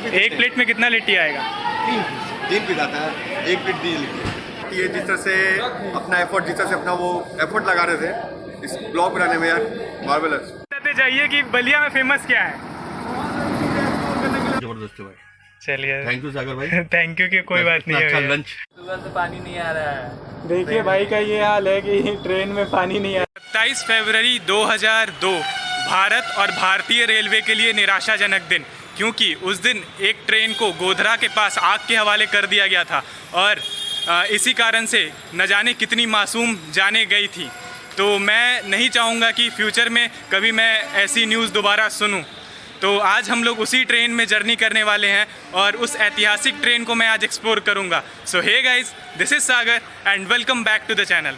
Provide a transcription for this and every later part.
एक प्लेट में कितना लिट्टी आएगा? 3 पीस आता है, 1 प्लेट दी लिट्टी। ये जिस तरह से अपना एफर्ट, जिस तरह से अपना वो एफर्ट लगा रहे थे इस ब्लॉग बनाने में यार, मार्वेलस। बताते जाइए कि बलिया में फेमस क्या है। जबरदस्त है भाई। चलिए, थैंक यू सागर भाई। थैंक यू कि कोई बात नहीं अच्छा है। लंच। सुबह से पानी नहीं आ रहा है। देखिए भाई का ये हाल है कि ट्रेन में पानी नहीं आया। 27 फरवरी 2002 भारत और भारतीय रेलवे के लिए निराशाजनक दिन, क्योंकि उस दिन एक ट्रेन को गोधरा के पास आग के हवाले कर दिया गया था और इसी कारण से न जाने कितनी मासूम जानें गई थी। तो मैं नहीं चाहूँगा कि फ्यूचर में कभी मैं ऐसी न्यूज़ दोबारा सुनूं। तो आज हम लोग उसी ट्रेन में जर्नी करने वाले हैं और उस ऐतिहासिक ट्रेन को मैं आज एक्सप्लोर करूंगा। So hey guys, this is Sagar and welcome back to the channel.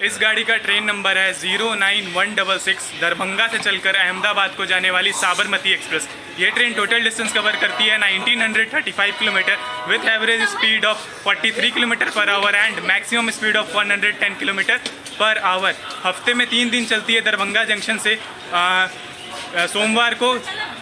इस गाड़ी का ट्रेन नंबर है 09166, दरभंगा से चलकर अहमदाबाद को जाने वाली साबरमती एक्सप्रेस। ये ट्रेन टोटल डिस्टेंस कवर करती है 1935 kilometre with average speed of 43 kilometre per hour and maximum speed of 110 kilometre per hour. हफ्ते में 3 दिन चलती है दरभंगा जंक्शन से, सोमवार को,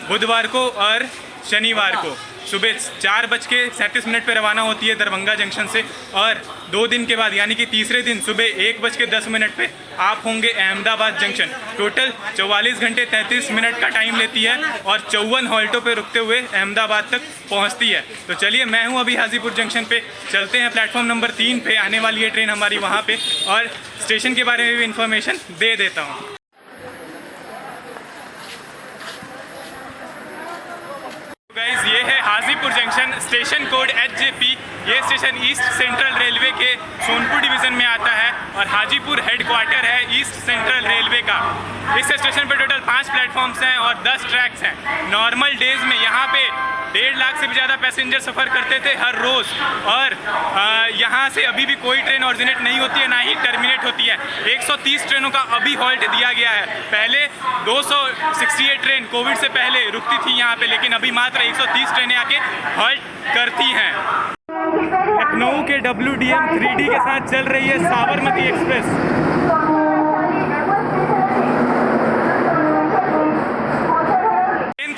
बुधवार को और शनिवार को। सुबह 4:37 पर रवाना होती है दरभंगा जंक्शन से और 2 दिन के बाद यानी कि तीसरे दिन सुबह 1:10 पे आप होंगे अहमदाबाद जंक्शन। टोटल 44 घंटे 33 मिनट का टाइम लेती है और 54 हॉल्टों पे रुकते हुए अहमदाबाद तक पहुंचती है। तो चलिए, मैं हूं अभी हाजीपुर जंक्शन पे, चलते हैं प्लेटफॉर्म नंबर 3 पे। आने वाली है ट्रेन हमारी वहाँ पे और स्टेशन के बारे में भी इंफॉर्मेशन दे देता हूँ। गाइस, ये है Hajipur junction, station code HJP। ये स्टेशन ईस्ट सेंट्रल रेलवे के सोनपुर डिवीज़न में आता है और हाजीपुर हेडक्वार्टर है ईस्ट सेंट्रल रेलवे का। इस स्टेशन पर टोटल 5 प्लेटफॉर्म्स हैं और 10 ट्रैक्स हैं। नॉर्मल डेज़ में यहाँ पे 1.5 लाख से भी ज़्यादा पैसेंजर सफ़र करते थे हर रोज़ और यहाँ से अभी भी कोई ट्रेन ऑरिजिनेट नहीं होती है, ना ही टर्मिनेट होती है। 130 ट्रेनों का अभी हॉल्ट दिया गया है। पहले 268 ट्रेन कोविड से पहले रुकती थी यहाँ पे, लेकिन अभी मात्र 130 ट्रेनें आके हॉल्ट करती हैं। लखनऊ के WDM 3D के साथ चल रही है साबरमती एक्सप्रेस।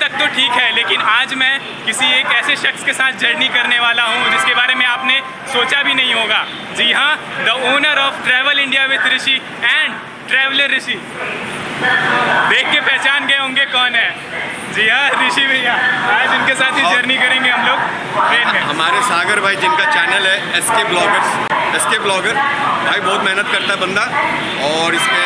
तक तो ठीक है, लेकिन आज मैं किसी एक ऐसे शख्स के साथ जर्नी करने वाला हूं जिसके बारे में आपने सोचा भी नहीं होगा। जी हाँ, the owner of travel India with Rishi and traveller Rishi. देख के पहचान गए होंगे कौन है। जी हाँ, ऋषि भैया। आज इनके साथ ही जर्नी करेंगे हम लोग ट्रेन में। हमारे सागर भाई, जिनका चैनल है SK ब्लॉगर भाई, बहुत मेहनत करता है बंदा और इसमें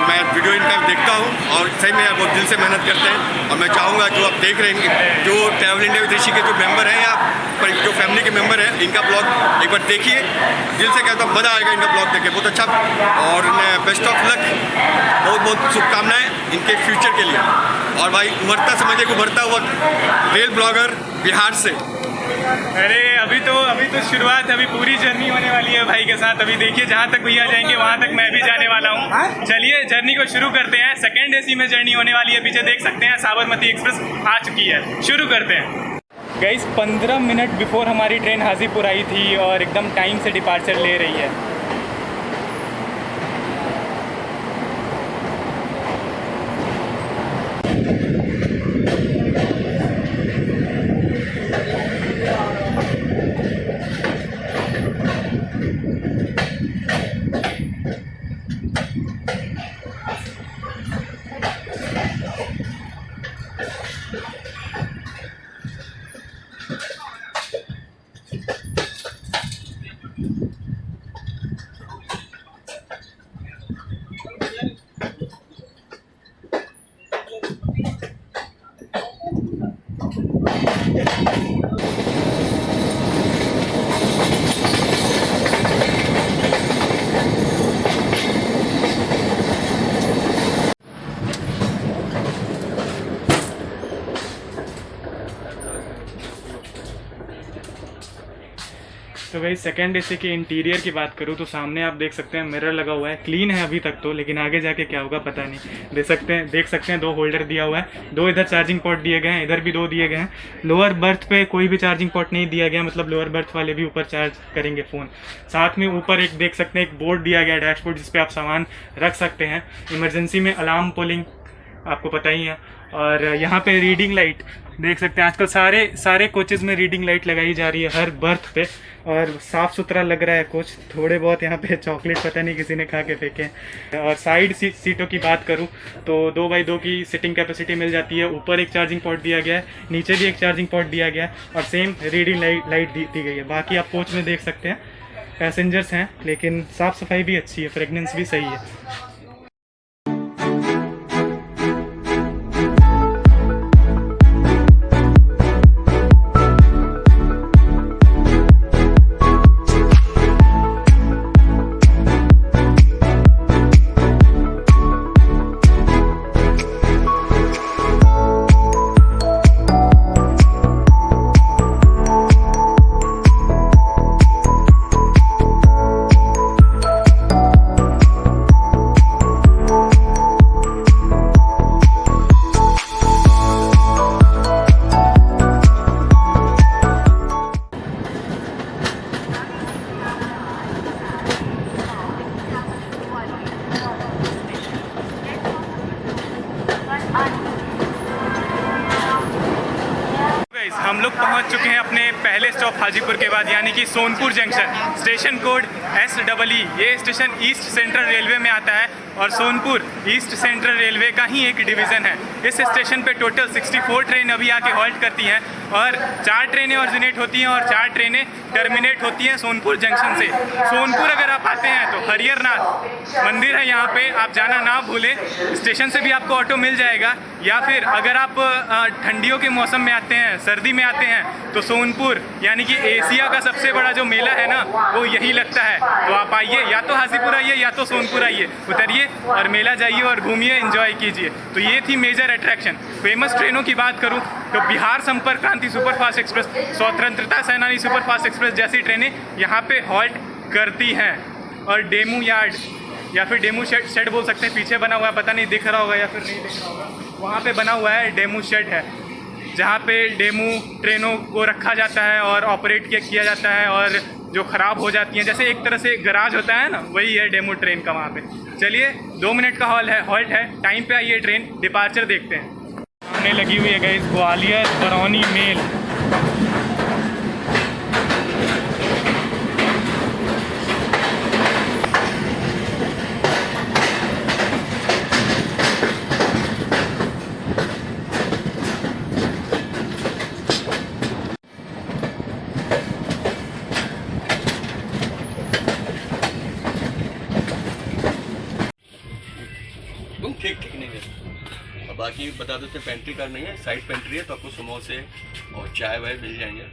मैं वीडियो इनका देखता हूँ और सही में बहुत दिल से मेहनत करते हैं। और मैं चाहूँगा जो आप देख रहे हैं, जो ट्रैवल इंडिया विद ऋषि के जो मेंबर हैं या जो फैमिली के मेंबर हैं, इनका ब्लॉग एक बार देखिए। दिल से कहता हूँ मज़ा आएगा इनका ब्लॉग देख के, बहुत अच्छा। और बेस्ट ऑफ लक, बहुत बहुत शुभकामनाएँ इनके फ्यूचर के लिए। और भाई उभरता, समझिए उभरता हुआ रेल ब्लॉगर बिहार से। अरे अभी तो शुरुआत है, अभी पूरी जर्नी होने वाली है भाई के साथ। अभी देखिए, जहाँ तक भैया जाएंगे वहाँ तक मैं भी जाने वाला हूँ। चलिए जर्नी को शुरू करते हैं। सेकेंड AC में जर्नी होने वाली है। पीछे देख सकते हैं साबरमती एक्सप्रेस आ चुकी है। शुरू करते हैं। गाइस, 15 मिनट बिफोर हमारी ट्रेन हाजीपुर आई थी और एकदम टाइम से डिपार्चर ले रही है। सो भाई सेकंड एसी के इंटीरियर की बात करूँ तो सामने आप देख सकते हैं मिरर लगा हुआ है, क्लीन है अभी तक तो, लेकिन आगे जाके क्या होगा पता नहीं। देख सकते हैं 2 होल्डर दिया हुआ है, 2 इधर चार्जिंग पोर्ट दिए गए हैं, इधर भी 2 दिए गए हैं। लोअर बर्थ पे कोई भी चार्जिंग पोर्ट नहीं दिया गया, मतलब लोअर बर्थ वाले भी ऊपर चार्ज करेंगे फ़ोन। साथ में ऊपर एक देख सकते हैं एक बोर्ड दिया गया है, डैशबोर्ड, जिसपे आप सामान रख सकते हैं। इमरजेंसी में अलार्म पोलिंग आपको पता ही है। और यहाँ पे रीडिंग लाइट देख सकते हैं, आजकल सारे कोचेज़ में रीडिंग लाइट लगाई जा रही है हर बर्थ पे, और साफ़ सुथरा लग रहा है कोच। थोड़े बहुत यहाँ पे चॉकलेट पता नहीं किसी ने खा के फेंके। और साइड सीटों की बात करूँ तो 2x2 की सिटिंग कैपेसिटी मिल जाती है। ऊपर एक चार्जिंग पोर्ट दिया गया है, नीचे भी एक चार्जिंग पोर्ट दिया गया है, और सेम रीडिंग लाइट दी गई है। बाकी आप कोच में देख सकते हैं पैसेंजर्स हैं, लेकिन साफ़ सफाई भी अच्छी है, फ्रेगनेंस भी सही है। हम लोग पहुंच चुके हैं अपने पहले स्टॉप हाजीपुर के बाद, यानी कि Sonpur junction. Station code SEE। ये स्टेशन ईस्ट सेंट्रल रेलवे में आता है और सोनपुर ईस्ट सेंट्रल रेलवे का ही एक डिवीज़न है। इस स्टेशन पे टोटल 64 ट्रेन अभी आके हॉल्ट करती हैं, और 4 ट्रेनें ऑरिजिनेट होती हैं और 4 ट्रेनें टर्मिनेट होती हैं सोनपुर जंक्शन से। सोनपुर अगर आप आते हैं तो हरिहरनाथ मंदिर है यहाँ पे, आप जाना ना भूलें। स्टेशन से भी आपको ऑटो मिल जाएगा, या फिर अगर आप ठंडियों के मौसम में आते हैं, सर्दी में आते हैं, तो सोनपुर यानी कि एशिया का सबसे बड़ा जो मेला है ना, वो यही लगता है। तो आप आइए, या तो हाजीपुर आइए या तो सोनपुर आइए, उतरिए और मेला जाइए और घूमिए, एंजॉय कीजिए। तो ये थी मेजर अट्रैक्शन। फेमस ट्रेनों की बात करूँ तो बिहार संपर्क क्रांति सुपरफास्ट एक्सप्रेस, स्वतंत्रता सेनानी सुपरफास्ट एक्सप्रेस जैसी ट्रेनें यहाँ पे हॉल्ट करती हैं। और डेमू यार्ड या फिर डेमू शेड बोल सकते हैं, पीछे बना हुआ है, पता नहीं दिख रहा होगा या फिर नहीं दिख रहा होगा, वहाँ पे बना हुआ है डेमू शेड है, जहाँ पे डेमू ट्रेनों को रखा जाता है और ऑपरेट किया जाता है, और जो ख़राब हो जाती हैं, जैसे एक तरह से गराज होता है ना, वही है डेमू ट्रेन का वहाँ पे। चलिए 2 मिनट का हॉल्ट है, टाइम पे आइए, ट्रेन डिपार्चर देखते हैं। सामने लगी हुई है गाइस ग्वालियर बरौनी मेल। ठीक नहीं है। और बाकी बता दो तो पेंट्री कार नहीं है, साइड पेंट्री है, तो आपको समोसे और चाय वाय मिल जाएंगे।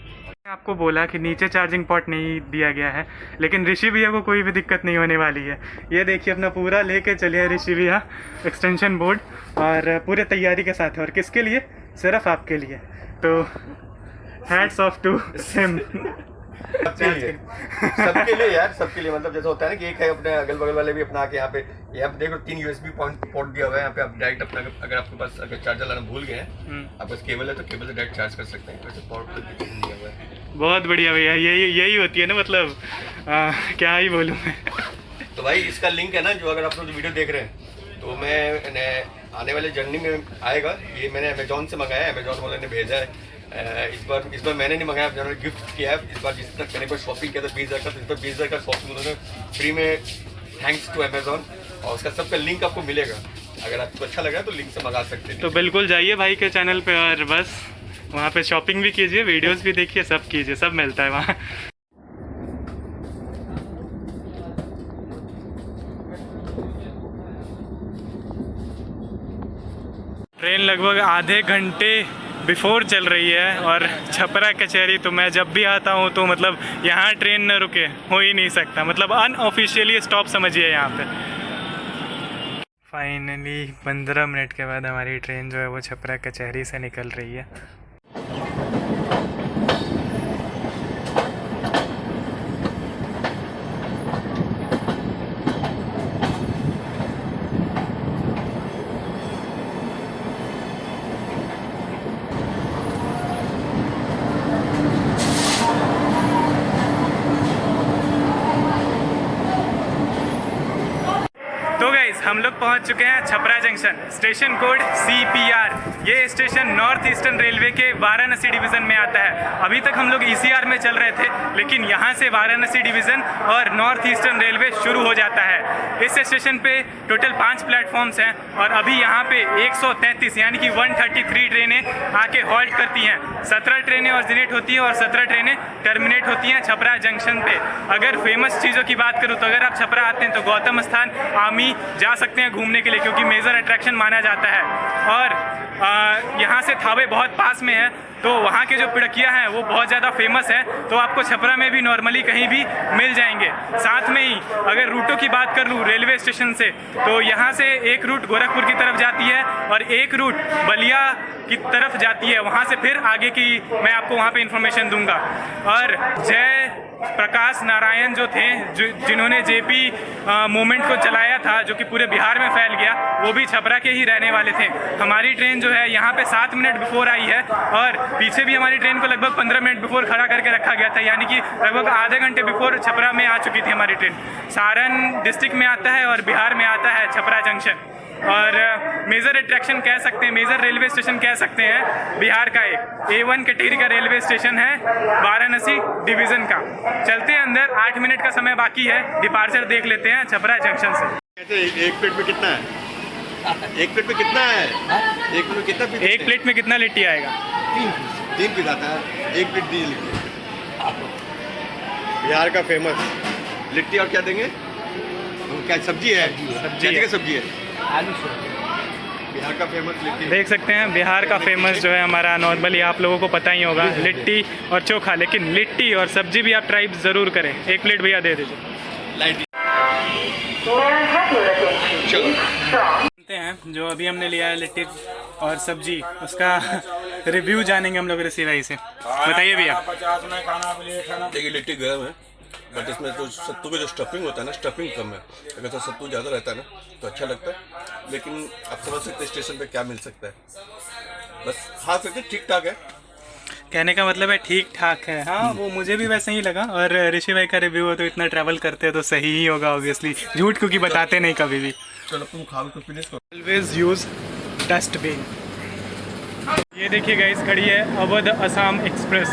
आपको बोला कि नीचे चार्जिंग पॉट नहीं दिया गया है, लेकिन ऋषि भैया को कोई भी दिक्कत नहीं होने वाली है। ये देखिए अपना पूरा लेके चलिए ऋषि भैया एक्सटेंशन बोर्ड, और पूरे तैयारी के साथ है। और किसके लिए? सिर्फ आपके लिए। तो हैट्स ऑफ टू हिम। सबके लिए यार, सबके लिए। मतलब जैसा होता है ना कि एक है अपने अगल बगल वाले भी अपना आके यहाँ पे देखो 3 USB पोर्ट दिया हुआ है यहाँ पे। आप डायरेक्ट अपना, अगर आपके पास अगर चार्जर लाना भूल गए हैं, आपके पास केबल है तो केबल से डायरेक्ट चार्ज कर सकते हैं। वैसे पोर्ट तो दिया हुआ है। बहुत बढ़िया भैया, यही होती है ना, मतलब क्या ही बोलूँ मैं। तो भाई इसका लिंक है ना, जो अगर आप लोग वीडियो देख रहे हैं, तो मैं आने वाले जर्नी में आएगा। ये मैंने अमेजोन से मंगाया है, अमेजोन वाले ने भेजा है। इस बार मैंने नहीं मंगाया, उन्होंने गिफ्ट किया है। इस बार जिस तक मैंने कोई शॉपिंग किया था 20,000 का, तो इस बार 20,000 का शॉपिंग उन्होंने फ्री में, थैंक्स टू अमेजोन। और उसका सबका लिंक आपको मिलेगा, अगर आपको अच्छा लगा तो लिंक से मंगा सकते हैं। तो बिल्कुल जाइए भाई के चैनल पे और बस वहाँ पे शॉपिंग भी कीजिए, वीडियोस भी देखिए, सब कीजिए, सब मिलता है वहाँ। ट्रेन लगभग आधे घंटे बिफोर चल रही है, और छपरा कचहरी तो मैं जब भी आता हूँ तो मतलब यहाँ ट्रेन न रुके हो ही नहीं सकता, मतलब अनऑफिशियली स्टॉप समझिए यहाँ पे। फाइनली 15 मिनट के बाद हमारी ट्रेन जो है वो छपरा कचहरी से निकल रही है। पहुंच चुके हैं Chhapra junction, station code CPR। ये स्टेशन नॉर्थ ईस्टर्न रेलवे के वाराणसी डिवीज़न में आता है। अभी तक हम लोग ECR में चल रहे थे, लेकिन यहाँ से वाराणसी डिवीज़न और नॉर्थ ईस्टर्न रेलवे शुरू हो जाता है। इस स्टेशन पे टोटल 5 प्लेटफॉर्म्स हैं और अभी यहाँ पे 133 यानी कि 133 ट्रेनें आके हॉल्ट करती हैं। 17 ट्रेनें ऑरिजिनेट होती हैं और 17 ट्रेनें टर्मिनेट होती हैं छपरा जंक्शन पे। अगर फेमस चीज़ों की बात करूँ तो अगर आप छपरा आते हैं तो गौतम स्थान आमी जा सकते हैं घूमने के लिए, क्योंकि मेजर अट्रैक्शन माना जाता है। और यहाँ से थावे बहुत पास में है, तो वहाँ के जो पिड़किया हैं वो बहुत ज़्यादा फेमस है, तो आपको छपरा में भी नॉर्मली कहीं भी मिल जाएंगे। साथ में ही अगर रूटों की बात कर लूँ रेलवे स्टेशन से, तो यहाँ से एक रूट गोरखपुर की तरफ जाती है और एक रूट बलिया की तरफ जाती है। वहाँ से फिर आगे की मैं आपको वहाँ पे इंफॉर्मेशन दूंगा। और जय प्रकाश नारायण जो थे, जिन्होंने JP मूवमेंट को चलाया था, जो कि पूरे बिहार में फैल गया, वो भी छपरा के ही रहने वाले थे। हमारी ट्रेन जो है यहाँ पे 7 मिनट बिफोर आई है और पीछे भी हमारी ट्रेन को लगभग 15 मिनट बिफोर खड़ा करके रखा गया था, यानी कि लगभग आधे घंटे बिफोर छपरा में आ चुकी थी हमारी ट्रेन। सारण डिस्ट्रिक्ट में आता है और बिहार में आता है छपरा जंक्शन। और मेजर अट्रैक्शन कह सकते हैं, मेजर रेलवे स्टेशन कह सकते हैं बिहार का। एक A1 कैटेगरी का रेलवे स्टेशन है वाराणसी डिवीज़न का। चलते हैं अंदर, 8 मिनट का समय बाकी है, डिपार्चर देख लेते हैं छपरा जंक्शन से। एक प्लेट में कितना है? एक प्लेट में कितना है? एक प्लेट में कितना पीस? एक प्लेट में कितना लिट्टी आएगा? 3 पीस आता है। एक प्लेट दीजिए लिट्टी। बिहार का फेमस लिट्टी। और क्या देंगे? क्या सब्जी है? सब्जी है आलू। बिहार का फेमस लिट्टी। देख सकते हैं बिहार का फेमस जो है हमारा, नॉर्मली आप लोगों को पता ही होगा, लिट्टी और चोखा। लेकिन लिट्टी और सब्जी भी आप ट्राई ज़रूर करें। एक प्लेट भैया दे दीजिए। चलो जानते हैं जो अभी हमने लिया है लिट्टी और सब्जी, उसका रिव्यू जानेंगे हम लोग ऋषि भाई से। बताइए भैया। देखिए लिट्टी गर्म है, बट इसमें जो सत्तू का जो स्टफिंग होता है ना, स्टफिंग कम है। अगर तो सत्तू ज़्यादा रहता है ना तो अच्छा लगता है, लेकिन आप समझ सकते हैं स्टेशन पे क्या मिल सकता है। बस खा सकते, ठीक ठाक है। कहने का मतलब है ठीक ठाक है। हाँ, वो मुझे भी वैसे ही लगा। और ऋषि भाई का रिव्यू हो तो इतना ट्रैवल करते हैं तो सही ही होगा ऑब्वियसली, झूठ क्योंकि बताते नहीं कभी भी। चलो तुम खाओ तो फिनिश करो। Always use dustbin. ये देखिए गाइस, खड़ी है अवध असम एक्सप्रेस,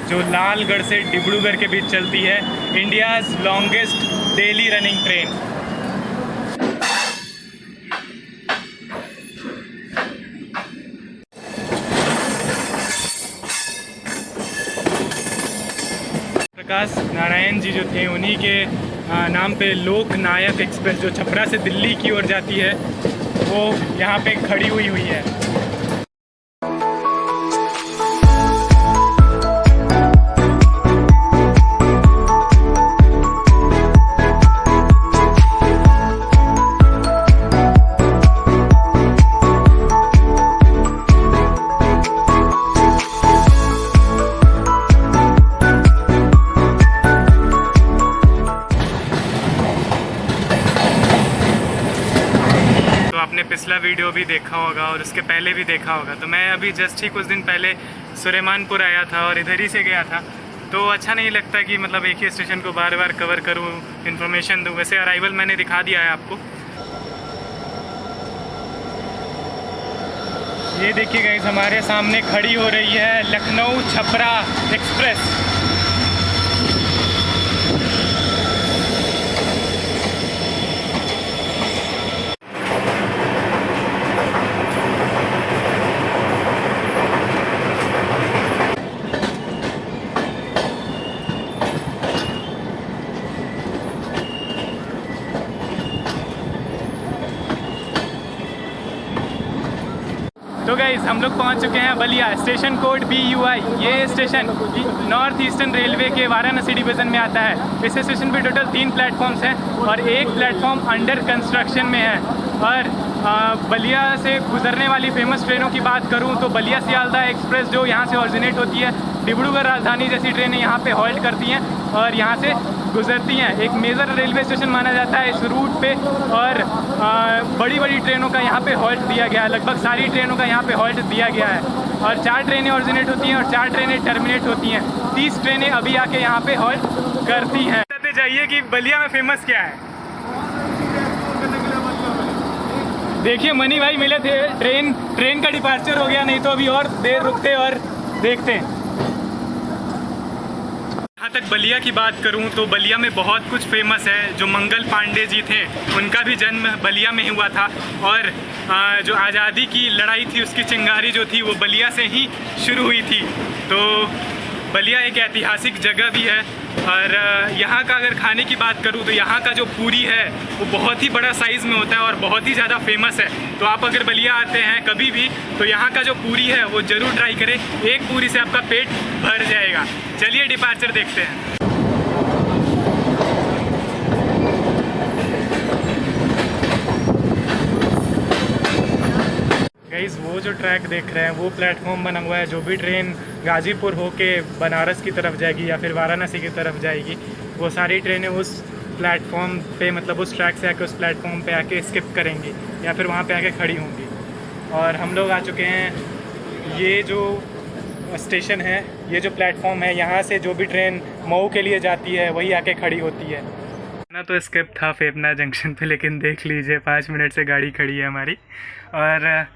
जो लालगढ़ से डिब्रूगढ़ के बीच चलती है। India's longest daily running train. Prakash Narayan ji जो थे, उन्हीं के नाम पे लोकनायक एक्सप्रेस जो छपरा से दिल्ली की ओर जाती है, वो यहाँ पे खड़ी हुई है। आपने पिछला वीडियो भी देखा होगा और उसके पहले भी देखा होगा। तो मैं अभी जस्ट ही कुछ दिन पहले सुलेमानपुर आया था और इधर ही से गया था, तो अच्छा नहीं लगता कि मतलब एक ही स्टेशन को बार बार कवर करूं, इन्फॉर्मेशन दूं। वैसे अराइवल मैंने दिखा दिया है आपको। ये देखिए गाइस, हमारे सामने खड़ी हो रही है लखनऊ छपरा एक्सप्रेस। तो गाइस, हम लोग पहुंच चुके हैं बलिया, स्टेशन कोड BUI। ये स्टेशन नॉर्थ ईस्टर्न रेलवे के वाराणसी डिवीज़न में आता है। इस स्टेशन पे टोटल 3 प्लेटफॉर्म्स हैं और एक प्लेटफॉर्म अंडर कंस्ट्रक्शन में है। और बलिया से गुजरने वाली फेमस ट्रेनों की बात करूं तो बलिया सियालदा एक्सप्रेस जो यहाँ से ऑरिजिनेट होती है, डिब्रूगढ़ राजधानी जैसी ट्रेनें यहाँ पे हॉल्ट करती हैं और यहाँ से गुजरती हैं। एक मेजर रेलवे स्टेशन माना जाता है इस रूट पे और बड़ी बड़ी ट्रेनों का यहाँ पे हॉल्ट दिया गया है। लगभग सारी ट्रेनों का यहाँ पे हॉल्ट दिया गया है और 4 ट्रेनें ऑरिजिनेट होती हैं और 4 ट्रेनें टर्मिनेट होती हैं। 30 ट्रेनें अभी आके यहाँ पे हॉल्ट करती हैं। बताते जाइए कि बलिया में फेमस क्या है। देखिए मनी भाई मिले थे, ट्रेन का डिपार्चर हो गया, नहीं तो अभी और देर रुकते और देखते हैं। जहाँ तक बलिया की बात करूँ तो बलिया में बहुत कुछ फेमस है। जो मंगल पांडे जी थे उनका भी जन्म बलिया में हुआ था, और जो आज़ादी की लड़ाई थी उसकी चिंगारी जो थी वो बलिया से ही शुरू हुई थी। तो बलिया एक ऐतिहासिक जगह भी है। और यहाँ का अगर खाने की बात करूँ तो यहाँ का जो पूरी है वो बहुत ही बड़ा साइज़ में होता है और बहुत ही ज़्यादा फेमस है। तो आप अगर बलिया आते हैं कभी भी तो यहाँ का जो पूरी है वो ज़रूर ट्राई करें। एक पूरी से आपका पेट भर जाएगा। चलिए डिपार्चर देखते हैं। गाइस वो जो ट्रैक देख रहे हैं वो प्लेटफॉर्म बना हुआ है। जो भी ट्रेन गाज़ीपुर होके बनारस की तरफ जाएगी या फिर वाराणसी की तरफ जाएगी, वो सारी ट्रेनें उस प्लेटफॉर्म पे, मतलब उस ट्रैक से आके उस प्लेटफॉर्म पे आके स्किप करेंगी या फिर वहाँ पे आके खड़ी होंगी। और हम लोग आ चुके हैं। ये जो स्टेशन है, ये जो प्लेटफॉर्म है, यहाँ से जो भी ट्रेन मऊ के लिए जाती है वही आके खड़ी होती है ना। तो स्किप था फेफना जंक्शन पे, लेकिन देख लीजिए 5 मिनट से गाड़ी खड़ी है हमारी। और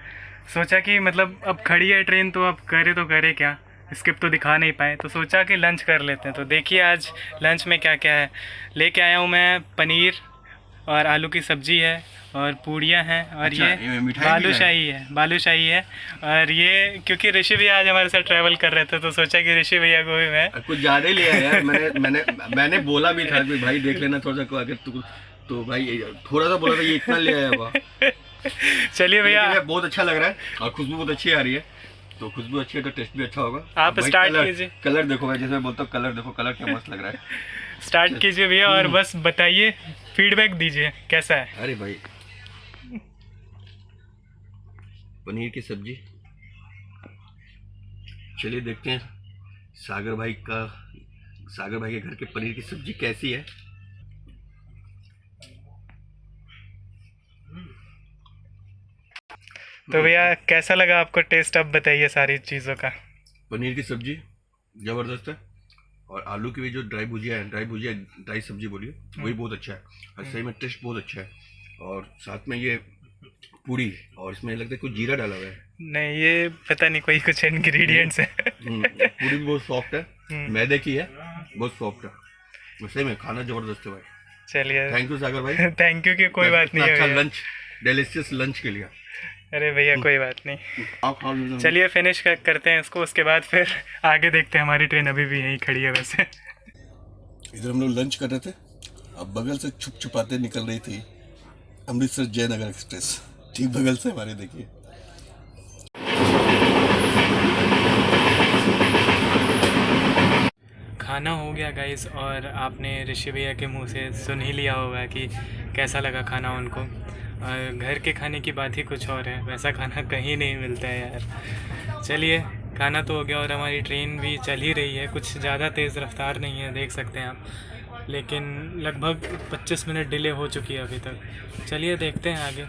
सोचा कि मतलब अब खड़ी है ट्रेन तो अब करे तो करे क्या, स्किप तो दिखा नहीं पाए, तो सोचा कि लंच कर लेते हैं। तो देखिए आज लंच में क्या क्या है। लेके आया हूँ मैं पनीर और आलू की सब्ज़ी है और पूड़ियाँ हैं, और अच्छा, ये मिठाई बालूशाही है। और ये क्योंकि ऋषि भैया आज हमारे साथ ट्रैवल कर रहे थे तो सोचा कि ऋषि भैया को भी मैं कुछ ज़्यादा ही लिया यार। मैंने बोला भी था कि भाई देख लेना थोड़ा सा, अगर तो भाई थोड़ा सा बोला था, ये इतना ले आया हुआ। चलिए भैया, बहुत अच्छा लग रहा है और खुशबू बहुत अच्छी आ रही है। तो खुशबू अच्छी है तो टेस्ट भी अच्छा होगा। आप स्टार्ट कीजिए। कलर देखो भाई, जैसे मैं बोलता हूँ कलर देखो, कलर क्या मस्त लग रहा है। स्टार्ट कीजिए भैया और बस बताइए, फीडबैक दीजिए कैसा है। अरे भाई पनीर की सब्जी, चलिए देखते हैं सागर भाई के घर के पनीर की सब्जी कैसी है। तो भैया कैसा लगा आपको टेस्ट, अब बताइए सारी चीज़ों का। पनीर की सब्जी ज़बरदस्त है, और आलू की भी जो ड्राई सब्जी बोलिए वही बहुत अच्छा है, और सही में टेस्ट बहुत अच्छा है। और साथ में ये पूरी, और इसमें लगता है कुछ जीरा डाला हुआ है। नहीं, ये पता नहीं, कोई कुछ इंग्रेडिएंट्स है। पूरी भी बहुत सॉफ्ट है, मैदे की है, बहुत सॉफ्ट है। सही में खाना ज़बरदस्त है भाई। चलिए थैंक यू सागर भाई। थैंक यू कि कोई बात नहीं है अच्छा भैया। लंच, डिलीशियस लंच के लिए। अरे भैया कोई बात नहीं, आप खा लीजिए। चलिए फिनिश करते हैं इसको, उसके बाद फिर आगे देखते हैं। हमारी ट्रेन अभी भी यहीं खड़ी है वैसे। इधर हम लोग लंच कर रहे थे, अब बगल से छुप छुपाते निकल रही थी अमृतसर जयनगर एक्सप्रेस, ठीक बगल से हमारे। देखिए खाना हो गया गाइस, और आपने ऋषि भैया के मुंह से सुन ही लिया होगा कि कैसा लगा खाना उनको। और घर के खाने की बात ही कुछ और है, वैसा खाना कहीं नहीं मिलता है यार। चलिए खाना तो हो गया, और हमारी ट्रेन भी चल ही रही है, कुछ ज़्यादा तेज़ रफ्तार नहीं है, देख सकते हैं आप, लेकिन लगभग 25 मिनट डिले हो चुकी है अभी तक। चलिए देखते हैं आगे।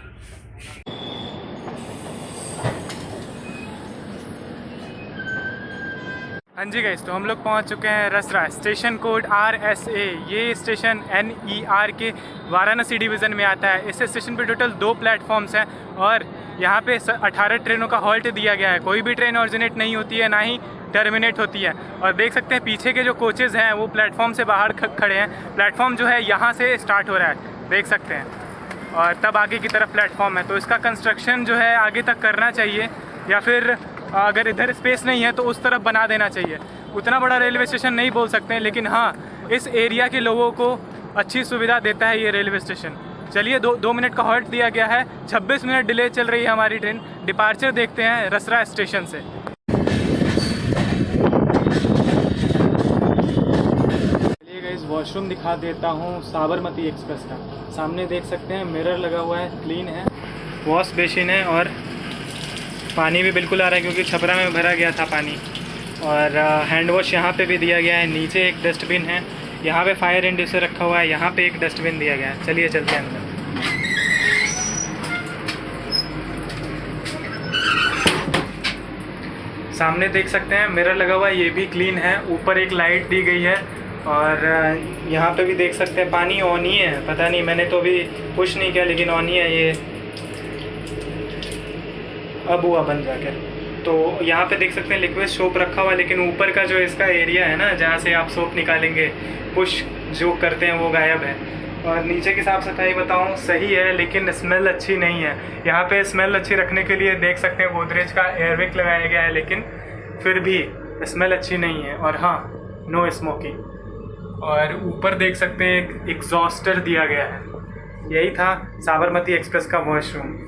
हाँ जी गाइस, तो हम लोग पहुंच चुके हैं रसरा, स्टेशन कोड RSA। ये स्टेशन NER के वाराणसी डिवीज़न में आता है। इस स्टेशन पे टोटल 2 प्लेटफॉर्म्स हैं, और यहाँ पे 18 ट्रेनों का हॉल्ट दिया गया है। कोई भी ट्रेन ऑरिजिनेट नहीं होती है, ना ही टर्मिनेट होती है। और देख सकते हैं पीछे के जो कोचेज़ हैं वो प्लेटफॉर्म से बाहर खड़े हैं। प्लेटफॉर्म जो है यहाँ से स्टार्ट हो रहा है, देख सकते हैं, और तब आगे की तरफ प्लेटफॉर्म है। तो इसका कंस्ट्रक्शन जो है आगे तक करना चाहिए, या फिर अगर इधर स्पेस नहीं है तो उस तरफ बना देना चाहिए। उतना बड़ा रेलवे स्टेशन नहीं बोल सकते हैं, लेकिन हाँ इस एरिया के लोगों को अच्छी सुविधा देता है ये रेलवे स्टेशन। चलिए 2 मिनट का हॉल्ट दिया गया है, 26 मिनट डिले चल रही है हमारी ट्रेन। डिपार्चर देखते हैं रसरा स्टेशन से। चलिए गाइस, वॉशरूम दिखा देता हूँ साबरमती एक्सप्रेस का। सामने देख सकते हैं मिरर लगा हुआ है, क्लीन है, वॉश बेसिन है, और पानी भी बिल्कुल आ रहा है क्योंकि छपरा में भरा गया था पानी। और हैंड वॉश यहाँ पे भी दिया गया है। नीचे एक डस्टबिन है, यहाँ पे फायर इंड्यूसर रखा हुआ है, यहाँ पे एक डस्टबिन दिया गया है। चलिए चलते हैं अंदर। सामने देख सकते हैं मिरर लगा हुआ है, ये भी क्लीन है। ऊपर एक लाइट दी गई है, और यहाँ पे भी देख सकते हैं पानी ऑन ही है। पता नहीं, मैंने तो अभी पुश नहीं किया, लेकिन ऑन ही है ये। अब हुआ बंद जाके। तो यहाँ पे देख सकते हैं लिक्विड सोप रखा हुआ, लेकिन ऊपर का जो इसका एरिया है ना, जहाँ से आप सोप निकालेंगे, पुश जो करते हैं, वो गायब है। और नीचे की साफ़ सफाई बताऊँ सही है, लेकिन स्मेल अच्छी नहीं है। यहाँ पे स्मेल अच्छी रखने के लिए देख सकते हैं गोदरेज का एयरविक लगाया गया है, लेकिन फिर भी स्मेल अच्छी नहीं है। और हाँ, नो स्मोकिंग। और ऊपर देख सकते हैं एक एग्जॉस्टर दिया गया है। यही था साबरमती एक्सप्रेस का वॉशरूम।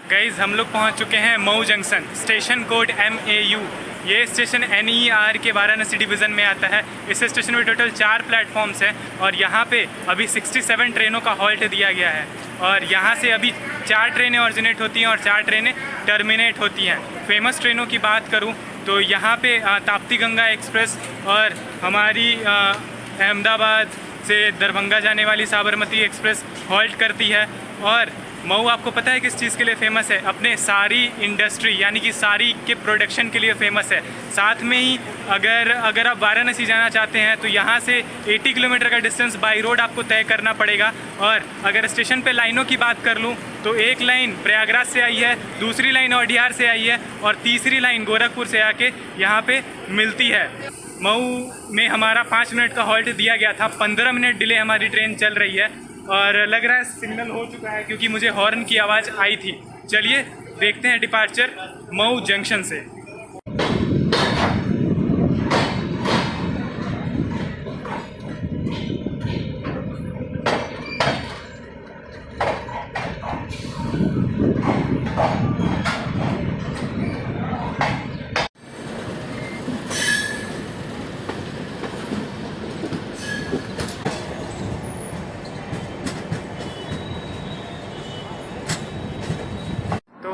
गाइज हम लोग पहुंच चुके हैं Mau junction, station code MAU। ये स्टेशन NER के वाराणसी डिवीज़न में आता है। इस स्टेशन में टोटल 4 प्लेटफॉर्म्स हैं और यहाँ पे अभी 67 ट्रेनों का हॉल्ट दिया गया है। और यहाँ से अभी 4 ट्रेनें ऑरिजिनेट होती हैं और 4 ट्रेनें टर्मिनेट होती हैं। फेमस ट्रेनों की बात करूँ तो यहाँ पे ताप्ती गंगा एक्सप्रेस और हमारी अहमदाबाद से दरभंगा जाने वाली साबरमती एक्सप्रेस हॉल्ट करती है। और मऊ आपको पता है किस चीज़ के लिए फेमस है? अपने साड़ी इंडस्ट्री यानी कि साड़ी के प्रोडक्शन के लिए फेमस है। साथ में ही अगर आप वाराणसी जाना चाहते हैं तो यहाँ से 80 किलोमीटर का डिस्टेंस बाई रोड आपको तय करना पड़ेगा। और अगर स्टेशन पे लाइनों की बात कर लूँ तो एक लाइन प्रयागराज से आई है, दूसरी लाइन औडिहार से आई है और तीसरी लाइन गोरखपुर से आके यहाँ पे मिलती है। मऊ में हमारा 5 मिनट का हॉल्ट दिया गया था, 15 मिनट डिले हमारी ट्रेन चल रही है और लग रहा है सिग्नल हो चुका है क्योंकि मुझे हॉर्न की आवाज़ आई थी। चलिए देखते हैं डिपार्चर मऊ जंक्शन से।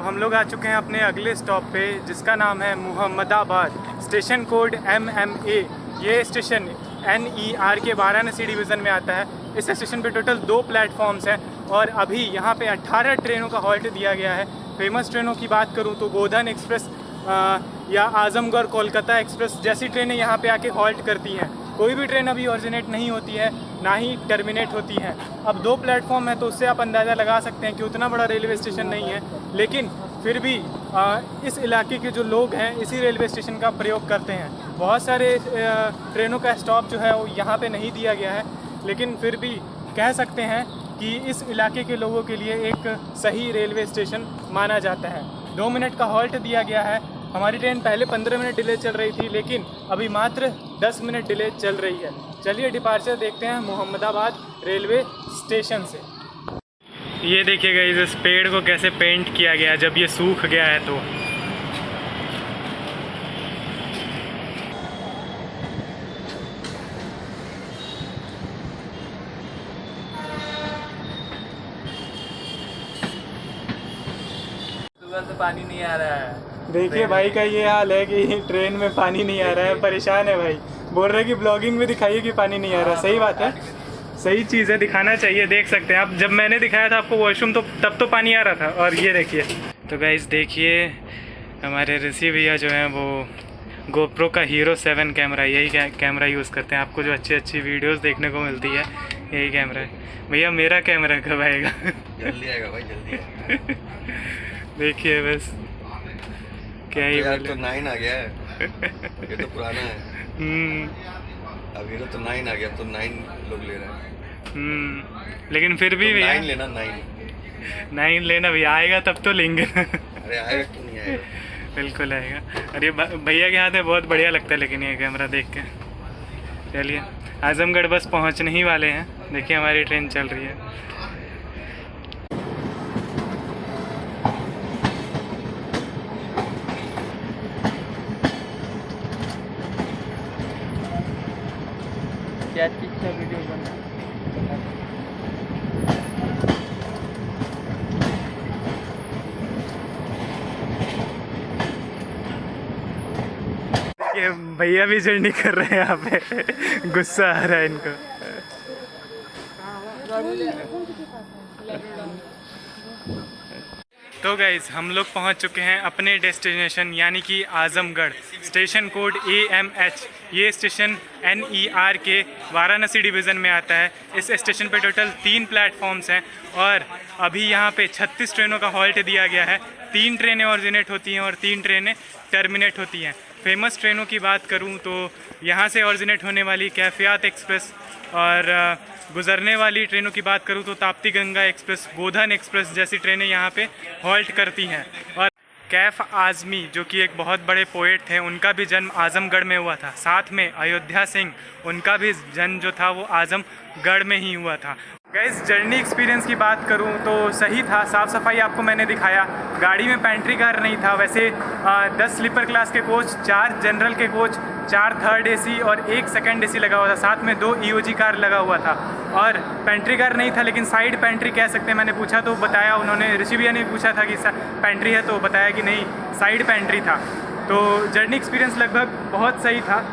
हम लोग आ चुके हैं अपने अगले स्टॉप पे, जिसका नाम है मोहम्मदाबाद। Station code MMA। ये स्टेशन NER के वाराणसी डिवीज़न में आता है। इस स्टेशन पे टोटल 2 प्लेटफॉर्म्स हैं और अभी यहाँ पे 18 ट्रेनों का हॉल्ट दिया गया है। फेमस ट्रेनों की बात करूँ तो गोधन एक्सप्रेस या आजमगढ़ कोलकाता एक्सप्रेस जैसी ट्रेनें यहाँ पे आके हॉल्ट करती हैं। कोई भी ट्रेन अभी ऑरिजिनेट नहीं होती है, ना ही टर्मिनेट होती है। अब 2 प्लेटफॉर्म है तो उससे आप अंदाज़ा लगा सकते हैं कि उतना बड़ा रेलवे स्टेशन नहीं है, लेकिन फिर भी इस इलाके के जो लोग हैं इसी रेलवे स्टेशन का प्रयोग करते हैं। बहुत सारे ट्रेनों का स्टॉप जो है वो यहाँ पे नहीं दिया गया है, लेकिन फिर भी कह सकते हैं कि इस इलाके के लोगों के लिए एक सही रेलवे स्टेशन माना जाता है। 2 मिनट का हॉल्ट दिया गया है। हमारी ट्रेन पहले 15 मिनट डिले चल रही थी, लेकिन अभी मात्र 10 मिनट डिले चल रही है। चलिए डिपार्चर देखते हैं मोहम्मदाबाद रेलवे स्टेशन से। ये देखिएगा इस पेड़ को कैसे पेंट किया गया जब ये सूख गया है तो। सुबह से पानी नहीं आ रहा है। देखिए भाई का ये हाल है कि ट्रेन में पानी नहीं आ रहा है, परेशान है भाई। बोल रहे कि ब्लॉगिंग में दिखाइए कि पानी नहीं आ रहा। सही बात है, सही चीज़ है, दिखाना चाहिए। देख सकते हैं आप, जब मैंने दिखाया था आपको वॉशरूम तो तब तो पानी आ रहा था। और ये देखिए, तो गाइस देखिए हमारे ऋषि भैया जो हैं वो GoPro का Hero 7 कैमरा, यही कैमरा यूज़ करते हैं। आपको जो अच्छी वीडियोस देखने को मिलती है यही कैमरा है। भैया मेरा कैमरा कब आएगा? जल्दी आएगा भाई, जल्दी आएगा। देखिए बस क्या ही यार, तो 9 आ गया है। ये तो पुराना है। अब ये तो 9 आ गया, तो 9 लोग ले रहे हैं। लेकिन फिर भी तो भैया 9 लेना, 9 लेना भैया, आएगा तब तो लेंगे। अरे आएगा क्यों नहीं आएगा? बिल्कुल आएगा। अरे भैया के हाथ में बहुत बढ़िया लगता है लेकिन ये कैमरा देख के। चलिए आजमगढ़ बस पहुंचने ही वाले हैं। देखिए हमारी ट्रेन चल रही है। क्या चीज़ का वीडियो बना? ये भैया भी जर्नी कर रहे हैं यहाँ पे। गुस्सा आ रहा है इनको। तो गाइज हम लोग पहुँच चुके हैं अपने डेस्टिनेशन यानी कि आजमगढ़। Station code AMH। ये स्टेशन NER के वाराणसी डिवीज़न में आता है। इस स्टेशन पे टोटल 3 प्लेटफॉर्म्स हैं और अभी यहाँ पे 36 ट्रेनों का हॉल्ट दिया गया है। 3 ट्रेनें ऑरिजिनेट होती हैं और 3 ट्रेनें टर्मिनेट होती हैं। फेमस ट्रेनों की बात करूं तो यहाँ से ऑरिजिनेट होने वाली कैफियात एक्सप्रेस और गुजरने वाली ट्रेनों की बात करूं तो ताप्ती गंगा एक्सप्रेस, गोधन एक्सप्रेस जैसी ट्रेनें यहाँ पे हॉल्ट करती हैं। और कैफ आज़मी जो कि एक बहुत बड़े पोएट थे, उनका भी जन्म आजमगढ़ में हुआ था। साथ में अयोध्या सिंह, उनका भी जन्म जो था वो आजमगढ़ में ही हुआ था। गाइस जर्नी एक्सपीरियंस की बात करूं तो सही था। साफ़ सफाई आपको मैंने दिखाया। गाड़ी में पेंट्री कार नहीं था। वैसे 10 स्लीपर क्लास के कोच, 4 जनरल के कोच, 4 थर्ड AC और 1 सेकंड AC लगा हुआ था। साथ में 2 EOG कार लगा हुआ था और पेंट्री कार नहीं था लेकिन साइड पेंट्री कह सकते हैं। मैंने पूछा तो बताया उन्होंने, ऋषि भैया ने पूछा था कि पेंट्री है तो बताया कि नहीं साइड पेंट्री था। तो जर्नी एक्सपीरियंस लगभग बहुत सही था।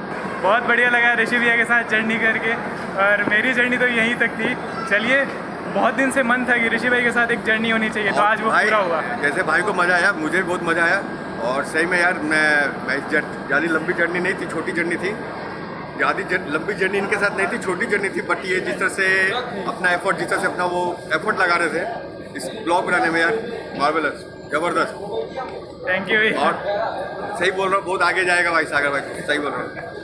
बहुत बढ़िया लगा ऋषि भैया के साथ जर्नी करके और मेरी जर्नी तो यहीं तक थी। चलिए बहुत दिन से मन था कि ऋषि भाई के साथ एक जर्नी होनी चाहिए तो आज वो पूरा हुआ। जैसे भाई को मज़ा आया, मुझे भी बहुत मज़ा आया। और सही में यार मैं ज़्यादा लंबी जर्नी नहीं थी, छोटी जर्नी थी। ज़्यादा लंबी जर्नी इनके साथ नहीं थी, छोटी जर्नी थी। बट ये जिस तरह से अपना एफर्ट, जिस तरह से अपना वो एफर्ट लगा रहे थे इस ब्लॉग बनाने में यार, मार्वेलस, ज़बरदस्त। Thank you. और सही बोल रहा हूँ, बहुत आगे जाएगा भाई सागर भाई, सही बोल रहा हूँ।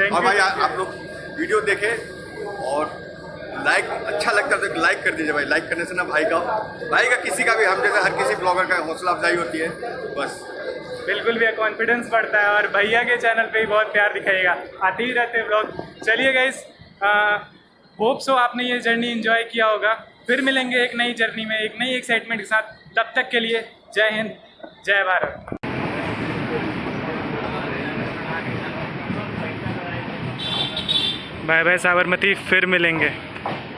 और भाई आप लोग वीडियो देखें और लाइक अच्छा लगता है तो लाइक कर दीजिए भाई। लाइक करने से ना भाई का किसी का भी, हम जैसे हर किसी ब्लॉगर का हौसला अफजाई होती है। बस बिल्कुल भी कॉन्फिडेंस बढ़ता है और भैया के चैनल पे भी बहुत प्यार दिखाएगा, आते ही रहते हैं ब्लॉग। चलिए गाइस, होप सो आपने ये जर्नी एंजॉय किया होगा। फिर मिलेंगे एक नई जर्नी में, एक नई एक्साइटमेंट के साथ। तब तक के लिए जय हिंद, जय भारत। बाय बाय साबरमती, फिर मिलेंगे।